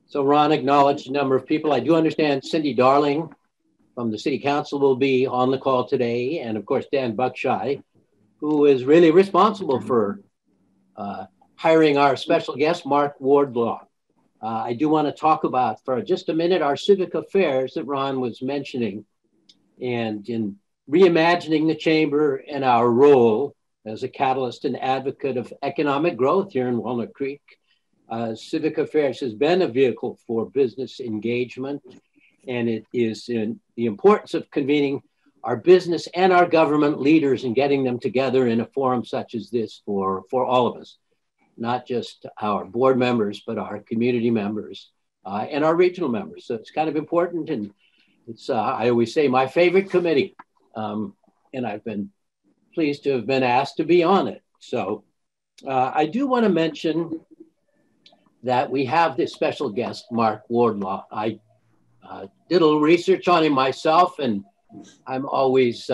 So Ron acknowledged a number of people. I do understand Cindy Darling from the City Council will be on the call today. And of course, Dan Buckshire, who is really responsible for hiring our special guest, Mark Wardlaw. I do want to talk about for just a minute our civic affairs that Ron was mentioning, and in reimagining the chamber and our role as a catalyst and advocate of economic growth here in Walnut Creek. Civic affairs has been a vehicle for business engagement, and it is in the importance of convening our business and our government leaders and getting them together in a forum such as this for all of us, not just our board members, but our community members and our regional members. So it's kind of important, and it's, I always say, my favorite committee, and I've been pleased to have been asked to be on it. So I do want to mention that we have this special guest, Mark Wardlaw. I did a little research on him myself, and I'm always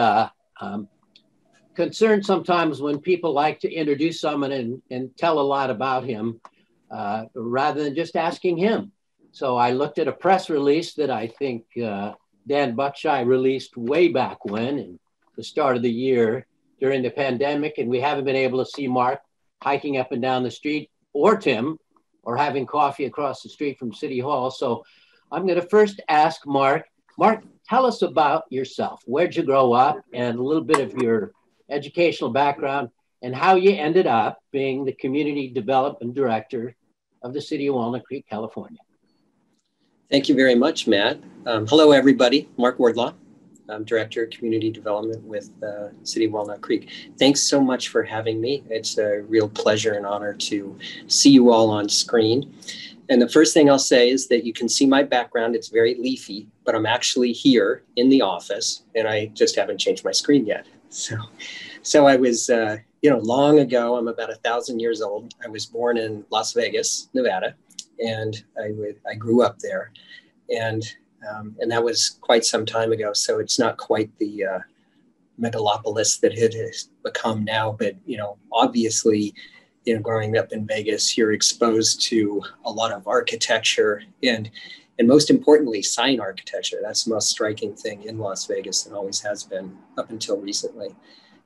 concerned sometimes when people like to introduce someone and tell a lot about him rather than just asking him. So I looked at a press release that I think Dan Buckshire released way back when, in the start of the year during the pandemic, and we haven't been able to see Mark hiking up and down the street, or Tim, or having coffee across the street from City Hall. So I'm going to first ask Mark. Mark, tell us about yourself. Where'd you grow up, and a little bit of your educational background, and how you ended up being the Community Development Director of the City of Walnut Creek, California. Thank you very much, Matt. Hello, everybody. Mark Wardlaw. I'm Director of Community Development with the City of Walnut Creek. Thanks so much for having me. It's a real pleasure and honor to see you all on screen. And the first thing I'll say is that you can see my background. It's very leafy, but I'm actually here in the office, and I just haven't changed my screen yet. So I was, long ago, I'm about 1,000 years old. I was born in Las Vegas, Nevada, and I grew up there. And that was quite some time ago. So it's not quite the megalopolis that it has become now. But, obviously, growing up in Vegas, you're exposed to a lot of architecture and most importantly, sign architecture. That's the most striking thing in Las Vegas and always has been up until recently.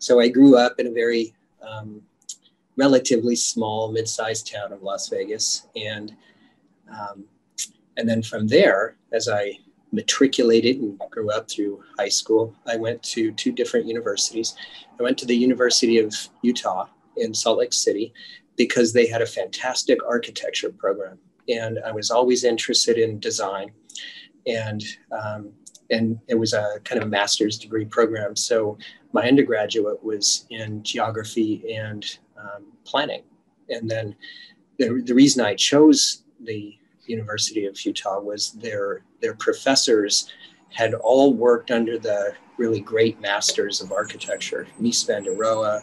So I grew up in a very relatively small, mid-sized town of Las Vegas. And then from there, as I matriculated and grew up through high school, I went to 2 different universities. I went to the University of Utah in Salt Lake City because they had a fantastic architecture program. And I was always interested in design. And it was a kind of master's degree program. So my undergraduate was in geography and planning. And then the reason I chose the University of Utah was their professors had all worked under the really great masters of architecture, Mies van der Rohe,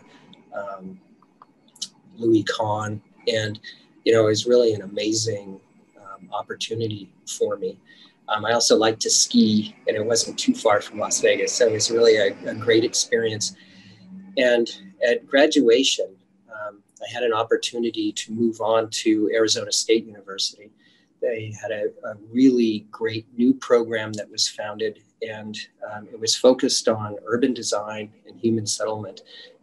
Louis Kahn, and it was really an amazing opportunity for me. I also like to ski, and it wasn't too far from Las Vegas, so it was really a great experience. And at graduation, I had an opportunity to move on to Arizona State University. They had a really great new program that was founded, and it was focused on urban design and human settlement.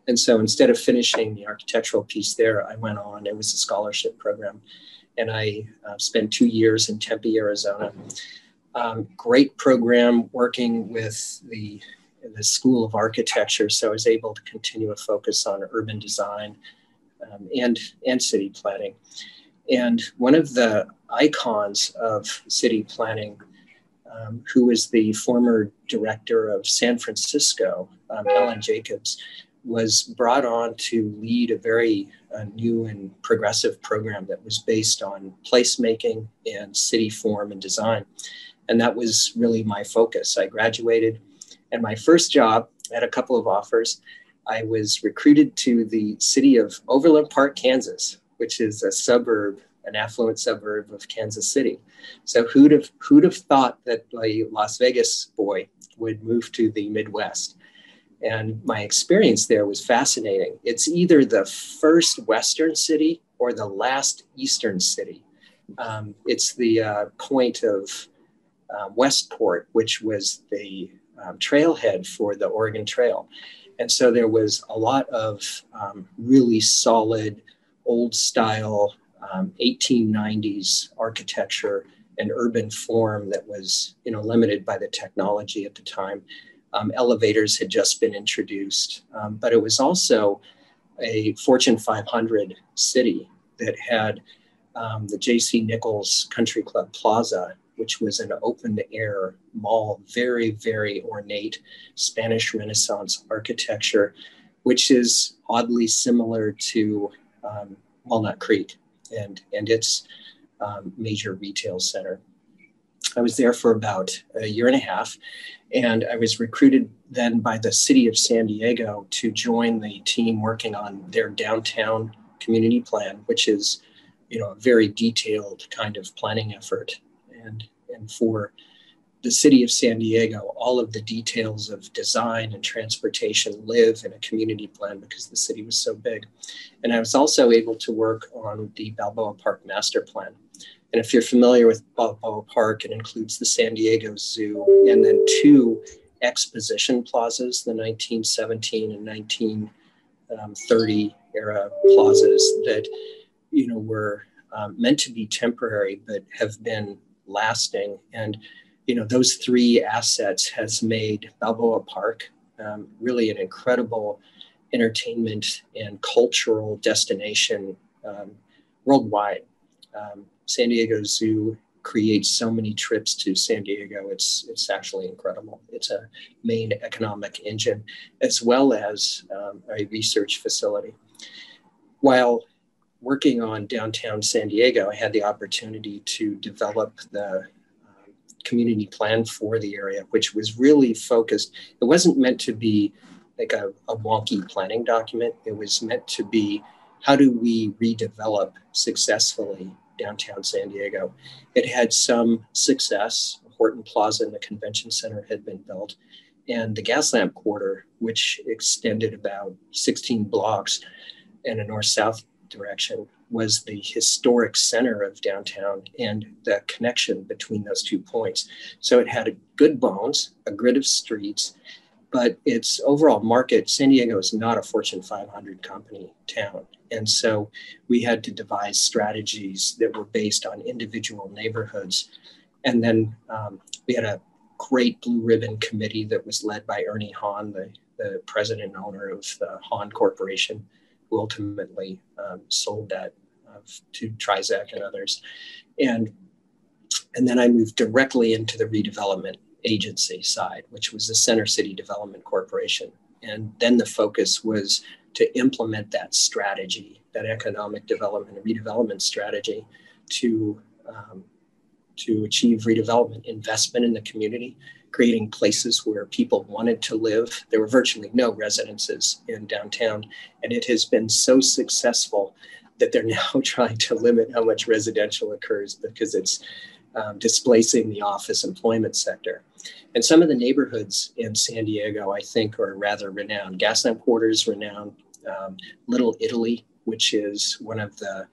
And so instead of finishing the architectural piece there, I went on. It was a scholarship program. And I spent 2 years in Tempe, Arizona. Great program working with the School of Architecture. So I was able to continue a focus on urban design and city planning. And one of the icons of city planning, who was the former director of San Francisco, Ellen Jacobs, was brought on to lead a very new and progressive program that was based on placemaking and city form and design. And that was really my focus. I graduated, and my first job, I had a couple of offers. I was recruited to the city of Overland Park, Kansas, which is a suburb, an affluent suburb of Kansas City. So who'd have thought that a Las Vegas boy would move to the Midwest? And my experience there was fascinating. It's either the first Western city or the last Eastern city. It's the point of Westport, which was the trailhead for the Oregon Trail. And so there was a lot of really solid, old style 1890s architecture and urban form that was, limited by the technology at the time. Elevators had just been introduced, but it was also a Fortune 500 city that had the J.C. Nichols Country Club Plaza, which was an open-air mall, very, very ornate Spanish Renaissance architecture, which is oddly similar to Walnut Creek and its major retail center. I was there for about a year and a half, and I was recruited then by the city of San Diego to join the team working on their downtown community plan, which is, a very detailed kind of planning effort. And for the city of San Diego, all of the details of design and transportation live in a community plan because the city was so big. And I was also able to work on the Balboa Park master plan. And if you're familiar with Balboa Park, it includes the San Diego Zoo and then two exposition plazas, the 1917 and 1930 era plazas that, were meant to be temporary, but have been lasting. And, those three assets has made Balboa Park really an incredible entertainment and cultural destination worldwide. San Diego Zoo creates so many trips to San Diego. It's actually incredible. It's a main economic engine, as well as a research facility. While working on downtown San Diego, I had the opportunity to develop the community plan for the area, which was really focused. It wasn't meant to be like a wonky planning document. It was meant to be, how do we redevelop successfully downtown San Diego? It had some success. Horton Plaza and the convention center had been built. And the Gaslamp Quarter, which extended about 16 blocks in a north-south direction, was the historic center of downtown and the connection between those 2 points. So it had a good bones, a grid of streets, but its overall market, San Diego is not a Fortune 500 company town. And so we had to devise strategies that were based on individual neighborhoods. And then we had a great blue ribbon committee that was led by Ernie Hahn, the president and owner of the Hahn Corporation, who ultimately sold that to Trizac and others. And then I moved directly into the redevelopment agency side, which was the Center City Development Corporation. And then the focus was to implement that strategy, that economic development and redevelopment strategy to achieve redevelopment, investment in the community, creating places where people wanted to live. There were virtually no residences in downtown, and it has been so successful that they're now trying to limit how much residential occurs because it's displacing the office employment sector. And some of the neighborhoods in San Diego, I think, are rather renowned. Gaslamp Quarters, renowned. Little Italy, which is one of the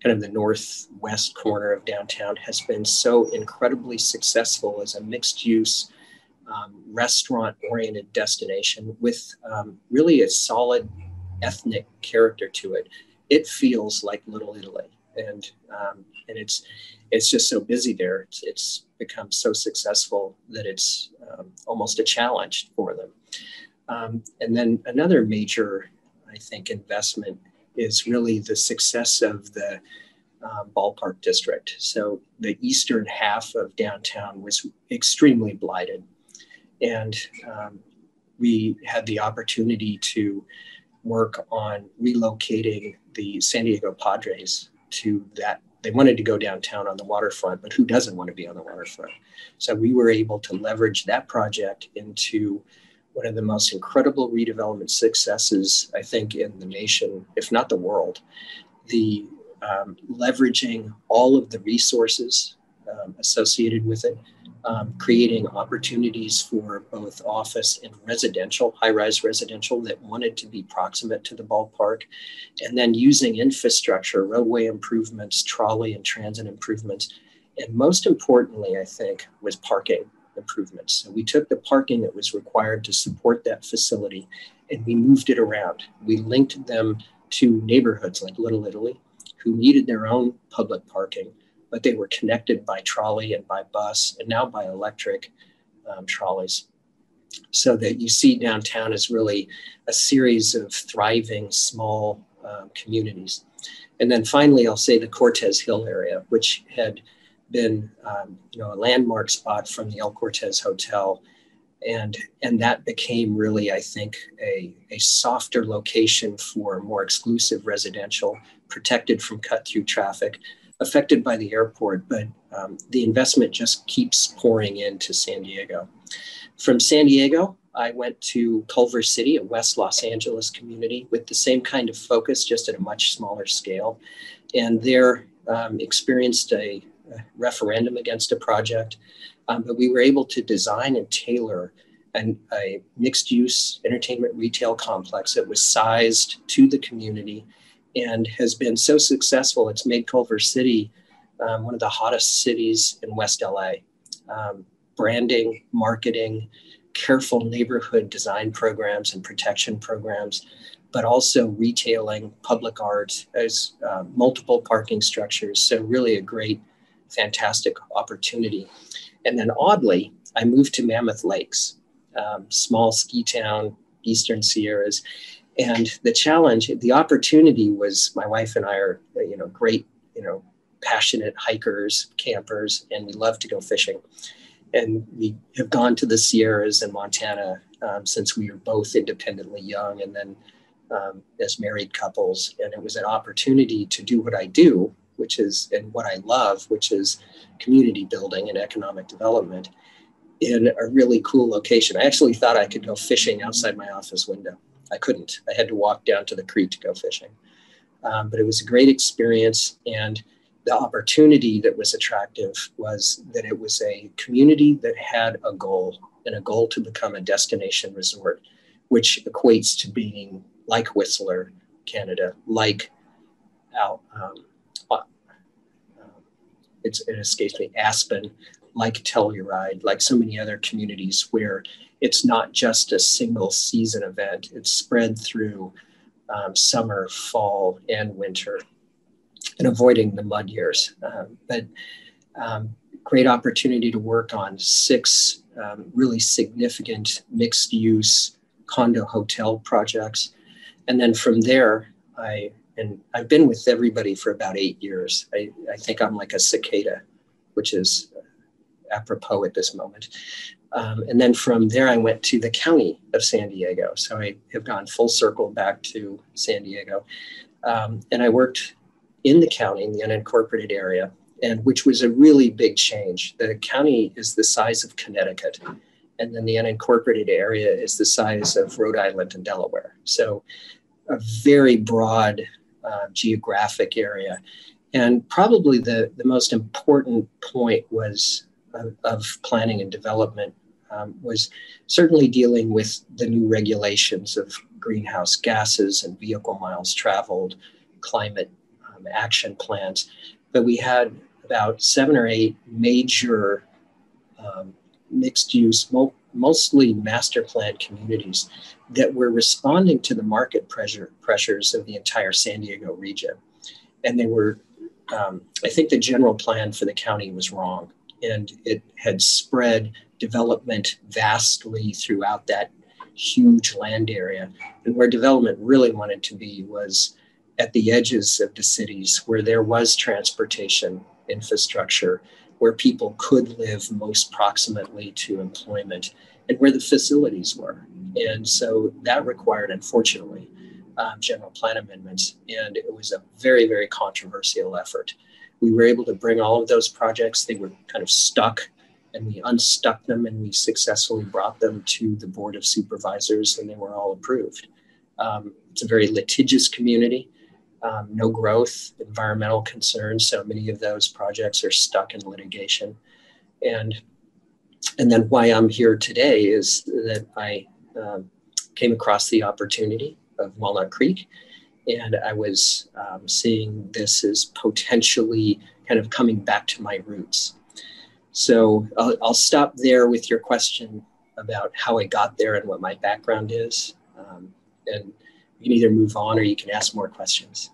kind of the northwest corner of downtown, has been so incredibly successful as a mixed-use restaurant-oriented destination with really a solid ethnic character to it. It feels like Little Italy, and it's just so busy there. It's become so successful that it's almost a challenge for them. And then another major, I think, investment is really the success of the ballpark district. So the eastern half of downtown was extremely blighted. And we had the opportunity to work on relocating the San Diego Padres to that. They wanted to go downtown on the waterfront, but who doesn't want to be on the waterfront? So we were able to leverage that project into one of the most incredible redevelopment successes, I think, in the nation, if not the world. The leveraging all of the resources associated with it, creating opportunities for both office and residential, high-rise residential that wanted to be proximate to the ballpark, and then using infrastructure, roadway improvements, trolley and transit improvements, and most importantly, I think, was parking improvements. So we took the parking that was required to support that facility and we moved it around. We linked them to neighborhoods like Little Italy, who needed their own public parking, but they were connected by trolley and by bus and now by electric trolleys. So that you see downtown as really a series of thriving small communities. And then finally, I'll say the Cortez Hill area, which had been a landmark spot from the El Cortez Hotel. And that became really, I think, a softer location for more exclusive residential, protected from cut-through traffic, affected by the airport, but the investment just keeps pouring into San Diego. From San Diego, I went to Culver City, a West Los Angeles community with the same kind of focus, just at a much smaller scale. And there experienced a referendum against a project, but we were able to design and tailor a mixed-use entertainment retail complex that was sized to the community and has been so successful. It's made Culver City one of the hottest cities in West LA. Branding, marketing, careful neighborhood design programs and protection programs, but also retailing, public art, as multiple parking structures. So really a great, fantastic opportunity. And then oddly, I moved to Mammoth Lakes, small ski town, Eastern Sierras. And the challenge, the opportunity was, my wife and I are, great, passionate hikers, campers, and we love to go fishing. And we have gone to the Sierras in Montana since we were both independently young and then as married couples. And it was an opportunity to do what I do, which is, and what I love, which is community building and economic development in a really cool location. I actually thought I could go fishing outside my office window. I couldn't. I had to walk down to the creek to go fishing. But it was a great experience. And the opportunity that was attractive was that it was a community that had a goal, and a goal to become a destination resort, which equates to being like Whistler, Canada, like it escapes me, Aspen, like Telluride, like so many other communities where it's not just a single season event. It's spread through summer, fall, and winter, and avoiding the mud years. But great opportunity to work on 6 really significant mixed use condo hotel projects. And then from there, I've been with everybody for about 8 years. I think I'm like a cicada, which is apropos at this moment. And then from there, I went to the county of San Diego. So I have gone full circle back to San Diego. And I worked in the county, in the unincorporated area, and which was a really big change. The county is the size of Connecticut, and then the unincorporated area is the size of Rhode Island and Delaware. So a very broad geographic area. And probably the most important point was of planning and development was certainly dealing with the new regulations of greenhouse gases and vehicle miles traveled, climate action plans. But we had about 7 or 8 major mixed use, mostly master plan communities that were responding to the market pressures of the entire San Diego region. And they were, I think the general plan for the county was wrong, and it had spread development vastly throughout that huge land area. And where development really wanted to be was at the edges of the cities, where there was transportation infrastructure, where people could live most proximately to employment, and where the facilities were. And so that required, unfortunately, general plan amendments. And it was a very, very controversial effort. We were able to bring all of those projects. They were kind of stuck, and we unstuck them, and we successfully brought them to the Board of Supervisors, and they were all approved. It's a very litigious community. No growth, environmental concerns. So many of those projects are stuck in litigation. And And then why I'm here today is that I came across the opportunity of Walnut Creek, and I was seeing this as potentially kind of coming back to my roots. So I'll stop there with your question about how I got there and what my background is. And you can either move on or you can ask more questions.